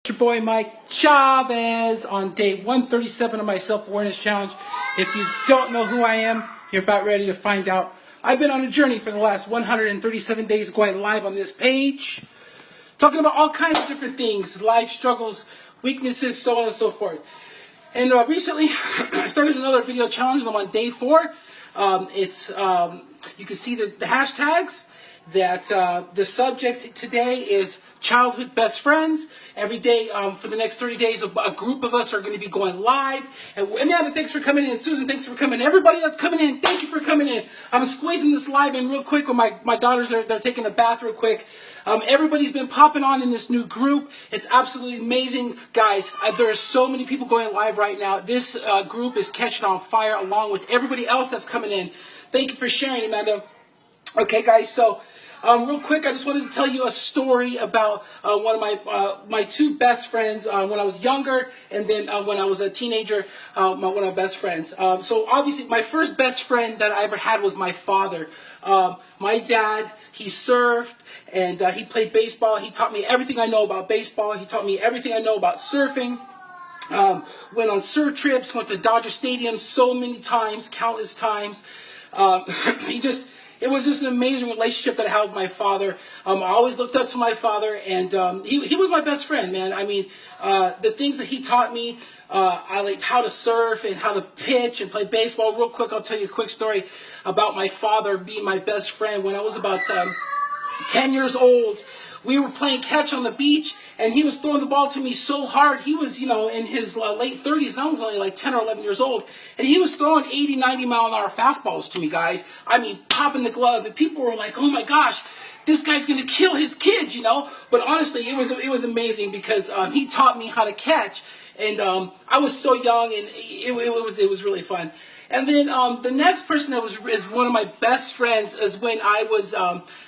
Your boy Mike Chavez on day 137 of my self-awareness challenge. If you don't know who I am, you're about ready to find out. I've been on a journey for the last 137 days going live on this page, talking about all kinds of different things, life struggles, weaknesses, so on and so forth. And recently, I started another video challenge, and I'm on day 4. You can see the hashtags that the subject today is childhood best friends. Every day for the next 30 days, a group of us are going to be going live. And Amanda, thanks for coming in. Susan, thanks for coming in. Everybody that's coming in, thank you for coming in. I'm squeezing this live in real quick when my daughters they're taking a bath real quick. Everybody's been popping on in this new group. It's absolutely amazing. Guys, there are so many people going live right now. This group is catching on fire along with everybody else that's coming in. Thank you for sharing, Amanda. Okay, guys, so real quick, I just wanted to tell you a story about one of my two best friends when I was younger, and then when I was a teenager, one of my best friends. So obviously, my first best friend that I ever had was my father. My dad, he surfed, and he played baseball. He taught me everything I know about baseball. He taught me everything I know about surfing. Went on surf trips, went to Dodger Stadium so many times, countless times. It was just an amazing relationship that I had with my father. I always looked up to my father, and he was my best friend, man. I mean, the things that he taught me, I like how to surf and how to pitch and play baseball. Real quick, I'll tell you a quick story about my father being my best friend. When I was about 10 years old, we were playing catch on the beach, and he was throwing the ball to me so hard. He was, in his late 30s, and I was only like 10 or 11 years old, and he was throwing 80, 90-mile-an-hour fastballs to me, guys. I mean, popping the glove, and people were like, oh my gosh, this guy's going to kill his kids, But honestly, it was amazing because he taught me how to catch, and I was so young, and it was really fun. And then the next person that is one of my best friends is when I was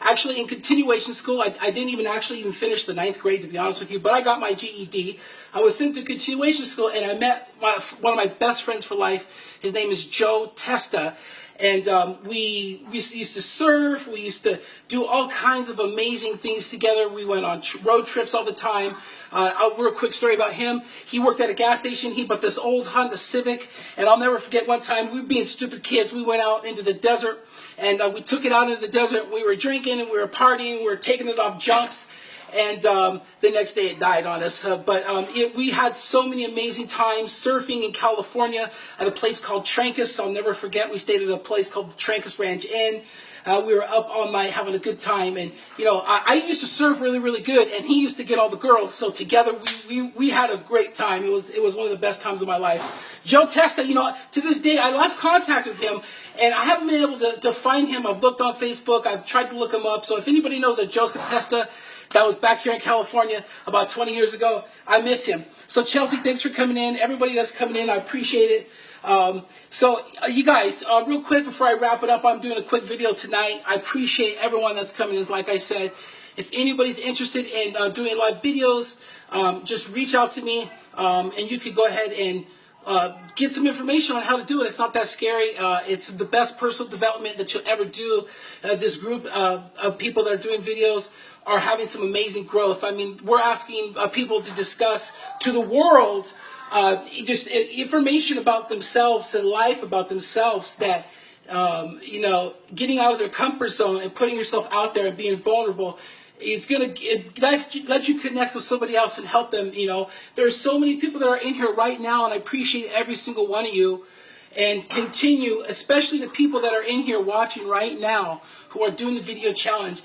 actually in continuation school. I didn't even finish the 9th grade, to be honest with you, but I got my GED. I was sent to continuation school, and I met one of my best friends for life. His name is Joe Testa. And we used to surf. We used to do all kinds of amazing things together. We went on road trips all the time. A real quick story about him. He worked at a gas station. He bought this old Honda Civic. And I'll never forget one time, we were being stupid kids. We went out into the desert, and we took it out into the desert. We were drinking, and we were partying. We were taking it off jumps. And the next day it died on us. We had so many amazing times surfing in California at a place called Trancas. I'll never forget, we stayed at a place called the Trancas Ranch Inn. We were up all night having a good time. And, I used to surf really, really good. And he used to get all the girls. So together we had a great time. It was one of the best times of my life. Joe Testa, to this day, I lost contact with him. And I haven't been able to find him. I've looked on Facebook. I've tried to look him up. So if anybody knows a Joseph Testa that was back here in California about 20 years ago, I miss him. So Chelsea, thanks for coming in. Everybody that's coming in, I appreciate it. You guys, real quick before I wrap it up, I'm doing a quick video tonight. I appreciate everyone that's coming in. Like I said, if anybody's interested in doing live videos, just reach out to me, and you can go ahead and get some information on how to do it. It's not that scary. It's the best personal development that you'll ever do. This group of people that are doing videos are having some amazing growth. I mean, we're asking people to discuss to the world just information about themselves and life about themselves that, getting out of their comfort zone and putting yourself out there and being vulnerable, it's going to let you connect with somebody else and help them. There are so many people that are in here right now, and I appreciate every single one of you. And continue, especially the people that are in here watching right now who are doing the video challenge.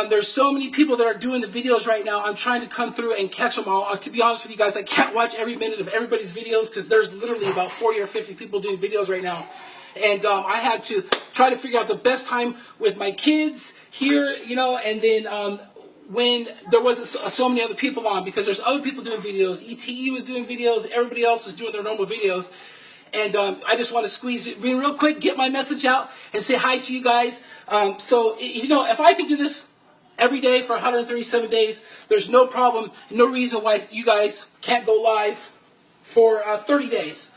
There's so many people that are doing the videos right now. I'm trying to come through and catch them all. To be honest with you guys, I can't watch every minute of everybody's videos because there's literally about 40 or 50 people doing videos right now. And I had to try to figure out the best time with my kids here, and then when there wasn't so many other people on, because there's other people doing videos. ETE was doing videos. Everybody else is doing their normal videos. And I just want to squeeze it real quick, get my message out, and say hi to you guys. If I can do this every day for 137 days, there's no problem, no reason why you guys can't go live for 30 days.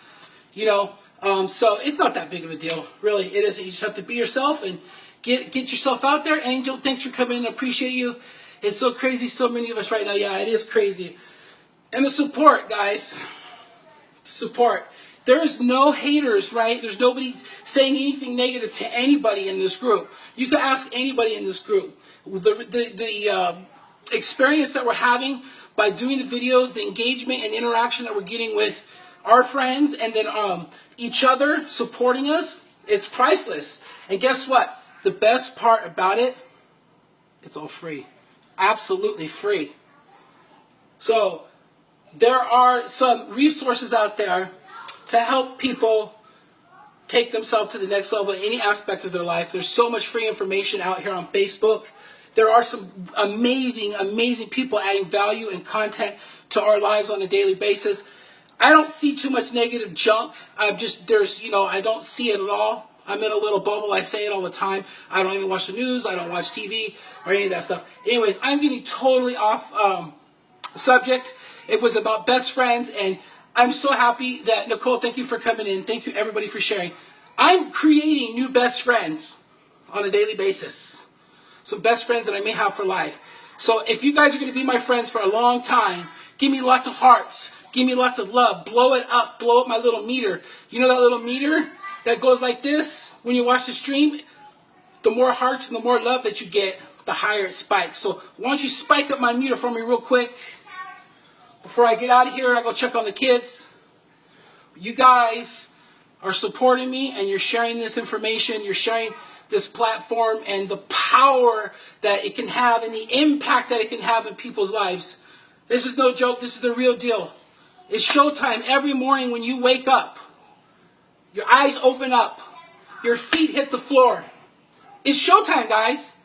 So it's not that big of a deal, really. It isn't. You just have to be yourself and get yourself out there. Angel, thanks for coming in. I appreciate you. It's so crazy, so many of us right now. Yeah, it is crazy. And the support, guys. Support. There's no haters, right? There's nobody saying anything negative to anybody in this group. You can ask anybody in this group. The experience that we're having by doing the videos, the engagement and interaction that we're getting with our friends and then each other supporting us, it's priceless. And guess what? The best part about it, it's all free. Absolutely free. So there are some resources out there to help people take themselves to the next level in any aspect of their life. There's so much free information out here on Facebook. There are some amazing, amazing people adding value and content to our lives on a daily basis. I don't see too much negative junk. I don't see it at all. I'm in a little bubble. I say it all the time. I don't even watch the news. I don't watch TV or any of that stuff. Anyways, I'm getting totally off subject. It was about best friends, and I'm so happy that, Nicole, thank you for coming in. Thank you, everybody, for sharing. I'm creating new best friends on a daily basis. Some best friends that I may have for life. So if you guys are going to be my friends for a long time, give me lots of hearts. Give me lots of love. Blow it up. Blow up my little meter. You know that little meter that goes like this when you watch the stream? The more hearts and the more love that you get, the higher it spikes. So why don't you spike up my meter for me real quick? Before I get out of here, I go check on the kids. You guys are supporting me and you're sharing this information. You're sharing this platform and the power that it can have and the impact that it can have in people's lives. This is no joke. This is the real deal. It's showtime every morning when you wake up. Your eyes open up. Your feet hit the floor. It's showtime, guys.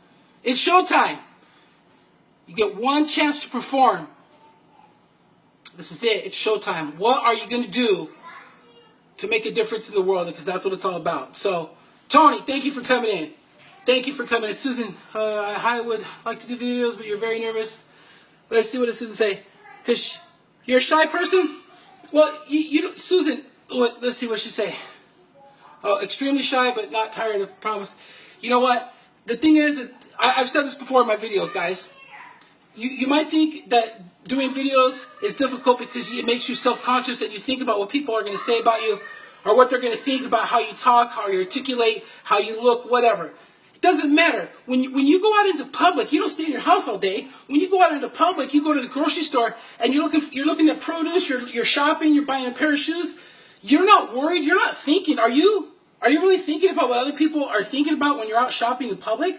It's showtime. You get one chance to perform. This is it. It's showtime. What are you going to do to make a difference in the world? Because that's what it's all about. So, Tony, thank you for coming in. Thank you for coming in. Susan, I would like to do videos, but you're very nervous. Let's see what does Susan say. Because you're a shy person? Well, Susan, let's see what she say. Oh, extremely shy, but not tired of promise. You know what? The thing is, I've said this before in my videos, guys. You might think that doing videos is difficult because it makes you self-conscious and you think about what people are going to say about you or what they're going to think about how you talk, how you articulate, how you look, whatever. It doesn't matter. When you go out into public, you don't stay in your house all day. When you go out into public, you go to the grocery store and you're looking at produce, you're shopping, you're buying a pair of shoes. You're not worried. You're not thinking. Are you really thinking about what other people are thinking about when you're out shopping in public?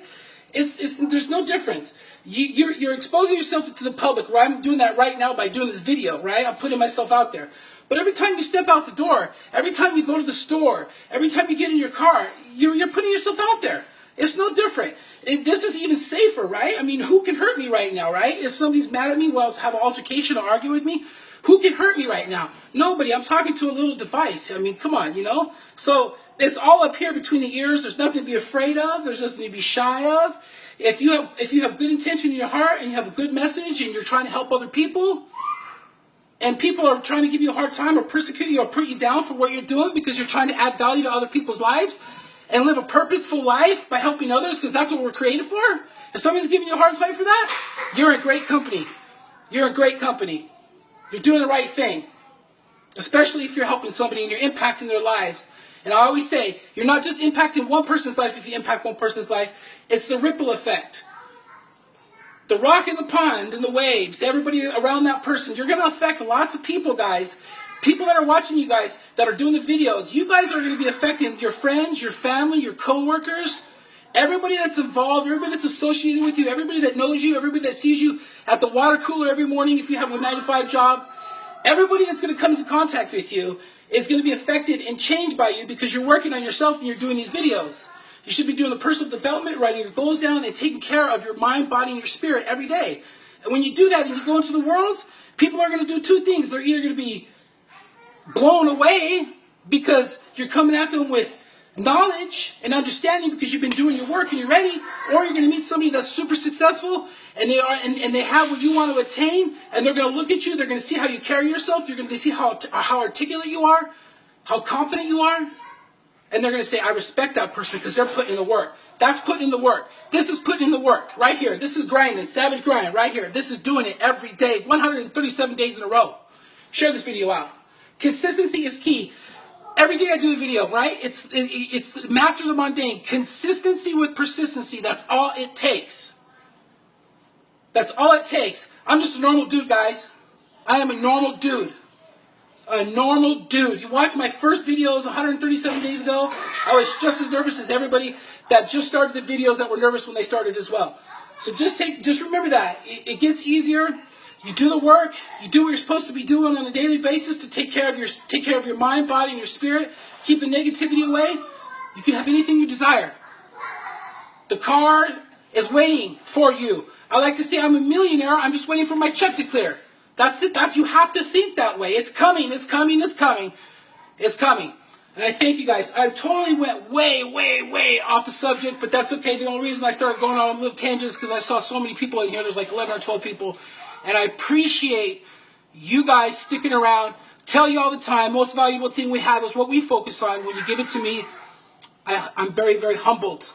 There's no difference. You're exposing yourself to the public, where I'm doing that right now by doing this video, right? I'm putting myself out there. But every time you step out the door, every time you go to the store, every time you get in your car, you're putting yourself out there. It's no different. This is even safer, right? I mean, who can hurt me right now, right? If somebody's mad at me, have an altercation or argue with me, who can hurt me right now? Nobody. I'm talking to a little device. I mean, come on, So it's all up here between the ears. There's nothing to be afraid of. There's nothing to be shy of. If you have good intention in your heart and you have a good message and you're trying to help other people, and people are trying to give you a hard time or persecute you or put you down for what you're doing because you're trying to add value to other people's lives and live a purposeful life by helping others because that's what we're created for, if somebody's giving you a hard time for that, you're in great company. You're in great company. You're doing the right thing, especially if you're helping somebody and you're impacting their lives. And I always say, you're not just impacting one person's life if you impact one person's life. It's the ripple effect. The rock in the pond and the waves, everybody around that person, you're going to affect lots of people, guys. People that are watching you guys, that are doing the videos, you guys are going to be affecting your friends, your family, your co-workers, everybody that's involved, everybody that's associated with you, everybody that knows you, everybody that sees you at the water cooler every morning if you have a 9-to-5 job. Everybody that's going to come into contact with you is going to be affected and changed by you because you're working on yourself and you're doing these videos. You should be doing the personal development, writing your goals down, and taking care of your mind, body, and your spirit every day. And when you do that and you go into the world, people are going to do two things. They're either going to be blown away because you're coming at them with knowledge and understanding because you've been doing your work and you're ready, or you're going to meet somebody that's super successful and they have what you want to attain, and they're going to look at you, they're going to see how you carry yourself, you're going to see how articulate you are, how confident you are, and they're going to say, I respect that person because they're putting in the work. That's putting in the work. This is putting in the work right here. This is grinding, savage grind right here. This is doing it every day, 137 days in a row. share this video out. Consistency is key. Every day I do a video, right? It's master the mundane. Consistency with persistency. That's all it takes. That's all it takes. I'm just a normal dude, guys. I am a normal dude. A normal dude. You watched my first videos 137 days ago. I was just as nervous as everybody that just started the videos that were nervous when they started as well. So just remember that. It gets easier. You do the work. You do what you're supposed to be doing on a daily basis to take care of your mind, body, and your spirit. Keep the negativity away. You can have anything you desire. The car is waiting for you. I like to say I'm a millionaire. I'm just waiting for my check to clear. That's it. You have to think that way. It's coming. It's coming. It's coming. It's coming. And I thank you guys. I totally went way off the subject, but that's okay. The only reason I started going on little tangents is because I saw so many people in here. There's like 11 or 12 people. And I appreciate you guys sticking around. Tell you all the time, most valuable thing we have is what we focus on. When you give it to me, I'm very, very humbled.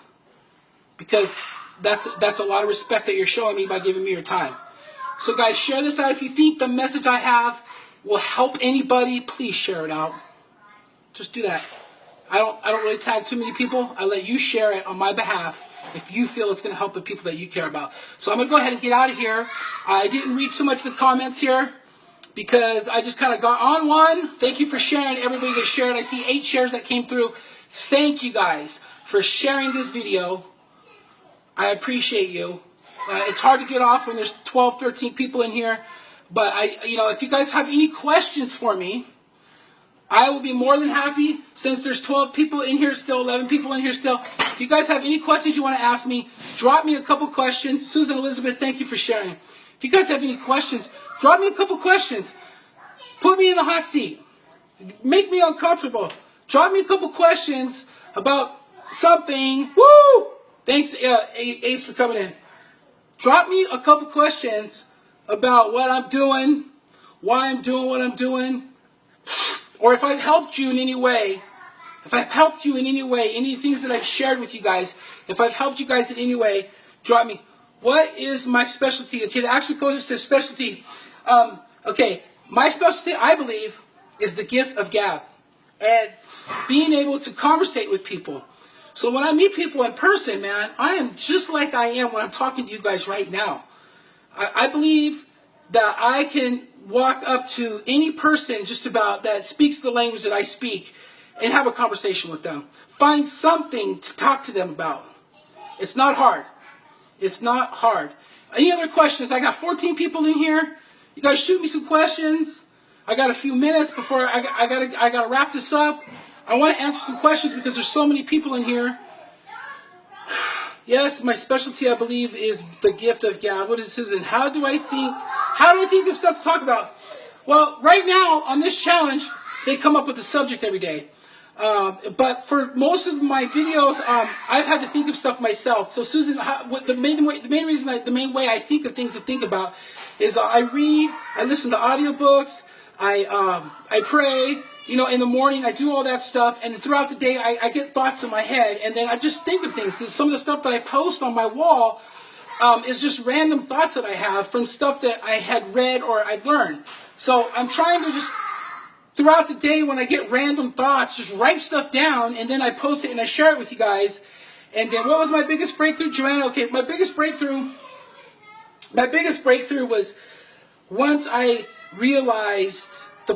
Because that's a lot of respect that you're showing me by giving me your time. So guys, share this out. If you think the message I have will help anybody, please share it out. Just do that. I don't really tag too many people. I let you share it on my behalf if you feel it's going to help the people that you care about. So I'm going to go ahead and get out of here. I didn't read too much of the comments here because I just kind of got on one. Thank you for sharing, everybody that shared. I see 8 shares that came through. Thank you guys for sharing this video. I appreciate you. It's hard to get off when there's 12, 13 people in here. But if you guys have any questions for me, I will be more than happy. Since there's 12 people in here still, 11 people in here still. If you guys have any questions you want to ask me, drop me a couple questions. Susan Elizabeth, thank you for sharing. If you guys have any questions, drop me a couple questions. Put me in the hot seat. Make me uncomfortable. Drop me a couple questions about something. Woo! Thanks, Ace, for coming in. Drop me a couple questions about what I'm doing, why I'm doing what I'm doing, or if I've helped you in any way. If I've helped you in any way, any things that I've shared with you guys, if I've helped you guys in any way, drop me. What is my specialty? Okay, the actual post says specialty. Okay, my specialty, I believe, is the gift of gab. And being able to conversate with people. So when I meet people in person, man, I am just like I am when I'm talking to you guys right now. I believe that I can walk up to any person just about that speaks the language that I speak and have a conversation with them. Find something to talk to them about. It's not hard. It's not hard. Any other questions? I got 14 people in here. You guys shoot me some questions. I got a few minutes before I gotta wrap this up. I want to answer some questions because there's so many people in here. Yes, my specialty, I believe, is the gift of gab. What is Susan? How do I think of stuff to talk about? Well, right now on this challenge, they come up with a subject every day. But for most of my videos, I've had to think of stuff myself. So Susan, the main way I think of things to think about is I read, I listen to audiobooks, I pray. In the morning, I do all that stuff, and throughout the day, I get thoughts in my head, and then I just think of things. Some of the stuff that I post on my wall is just random thoughts that I have from stuff that I had read or I've learned. So I'm trying to just, throughout the day, when I get random thoughts, just write stuff down, and then I post it and I share it with you guys. And then what was my biggest breakthrough, Joanna? Okay, my biggest breakthrough was once I realized the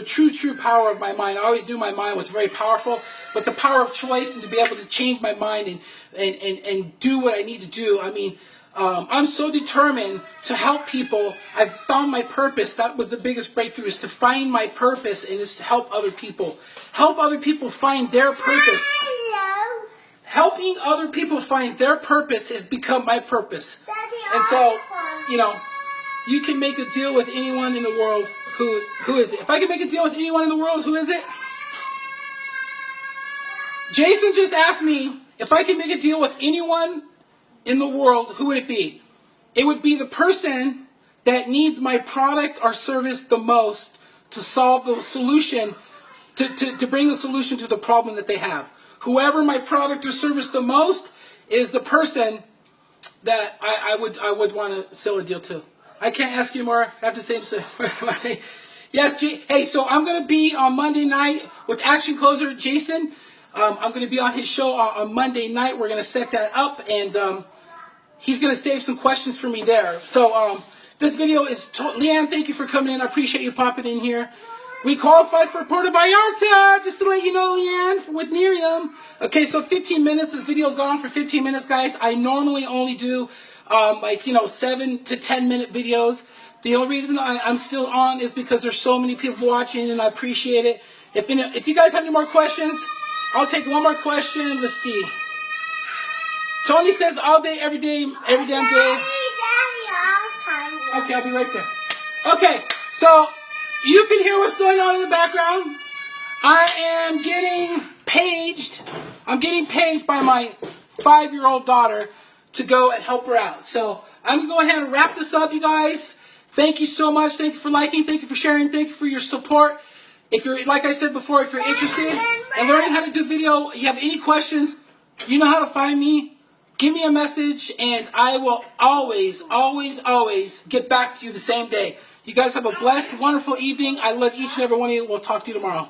true power of my mind. I always knew my mind was very powerful, but the power of choice and to be able to change my mind and do what I need to do. I mean, I'm so determined to help people. I've found my purpose. That was the biggest breakthrough, is to find my purpose and is to help other people. Help other people find their purpose. Helping other people find their purpose has become my purpose. And so, you can make a deal with anyone in the world. Who is it? If I can make a deal with anyone in the world, who is it? Jason just asked me if I can make a deal with anyone in the world, who would it be? It would be the person that needs my product or service the most to solve the solution, to bring a solution to the problem that they have. Whoever my product or service the most is the person that I would want to sell a deal to. I can't ask you more. I have to say, Yes, hey, so I'm going to be on Monday night with Action Closer Jason. I'm going to be on his show on Monday night. We're going to set that up, and he's going to save some questions for me there. So this video is... Leanne, thank you for coming in. I appreciate you popping in here. We qualified for Puerto Vallarta, just to let you know, Leanne, with Miriam. Okay, so 15 minutes. This video's gone for 15 minutes, guys. I normally only do, 7 to 10 minute videos. The only reason I'm still on is because there's so many people watching, and I appreciate it. If you guys have any more questions, I'll take one more question. Let's see. Tony says all day, every day, every damn day. Okay, I'll be right there. Okay, so you can hear what's going on in the background. I am getting paged. I'm getting paged by my 5-year-old daughter to go and help her out. So I'm going to go ahead and wrap this up, you guys. Thank you so much. Thank you for liking. Thank you for sharing. Thank you for your support. If you're, like I said before, if you're interested in learning how to do video, you have any questions, you know how to find me. Give me a message, and I will always, always, always get back to you the same day. You guys have a blessed, wonderful evening. I love each and every one of you. We'll talk to you tomorrow.